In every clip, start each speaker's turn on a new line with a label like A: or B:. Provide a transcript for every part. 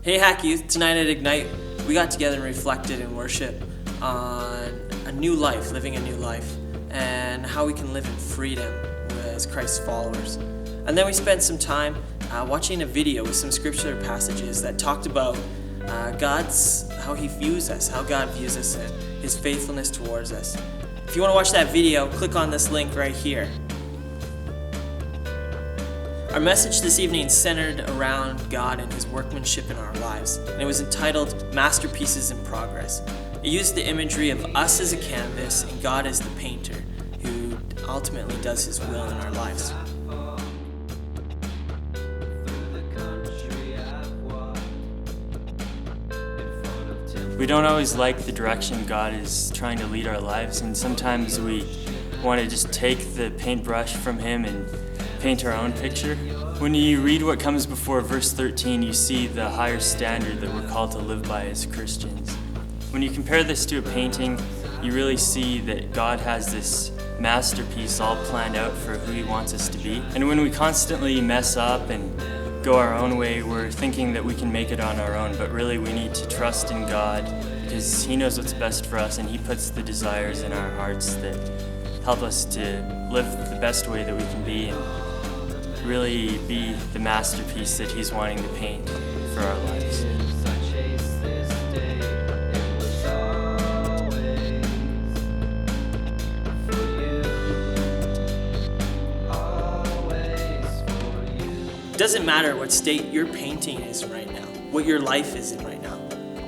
A: Hey Hack Youth, tonight at Ignite, we got together and reflected in worship on a new life, living a new life, and how we can live in freedom as Christ's followers. And then we spent some time watching a video with some scripture passages that talked about how He views us, how God views us, and His faithfulness towards us. If you want to watch that video, click on this link right here. Our message this evening centered around God and His workmanship in our lives, and it was entitled Masterpieces in Progress. It used the imagery of us as a canvas and God as the painter, who ultimately does His will in our lives.
B: We don't always like the direction God is trying to lead our lives, and sometimes we want to just take the paintbrush from Him and paint our own picture. When you read what comes before verse 13, you see the higher standard that we're called to live by as Christians. When you compare this to a painting, you really see that God has this masterpiece all planned out for who He wants us to be. And when we constantly mess up and go our own way, we're thinking that we can make it on our own, but really we need to trust in God because He knows what's best for us, and He puts the desires in our hearts that help us to live the best way that we can be and really be the masterpiece that He's wanting to paint for our lives.
A: It doesn't matter what state your painting is in right now, what your life is in right now.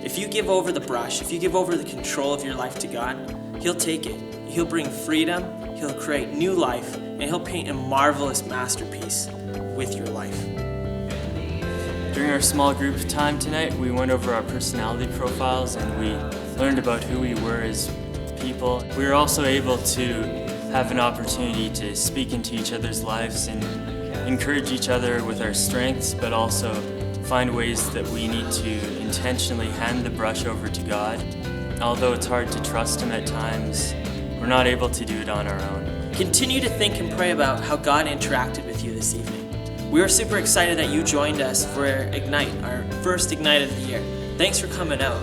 A: If you give over the brush, if you give over the control of your life to God, He'll take it. He'll bring freedom, He'll create new life, and He'll paint a marvelous masterpiece with your life.
B: During our small group time tonight, we went over our personality profiles and we learned about who we were as people. We were also able to have an opportunity to speak into each other's lives and encourage each other with our strengths, but also find ways that we need to intentionally hand the brush over to God. Although it's hard to trust Him at times, we're not able to do it on our own.
A: Continue to think and pray about how God interacted with you this evening. We are super excited that you joined us for Ignite, our first Ignite of the year. Thanks for coming out.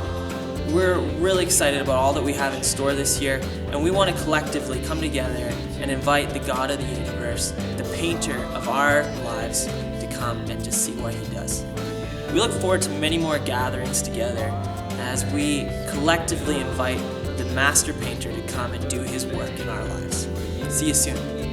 A: We're really excited about all that we have in store this year, and we want to collectively come together and invite the God of the universe, the painter of our lives, to come and to see what He does. We look forward to many more gatherings together as we collectively invite the master painter to come and do his work in our lives. See you soon.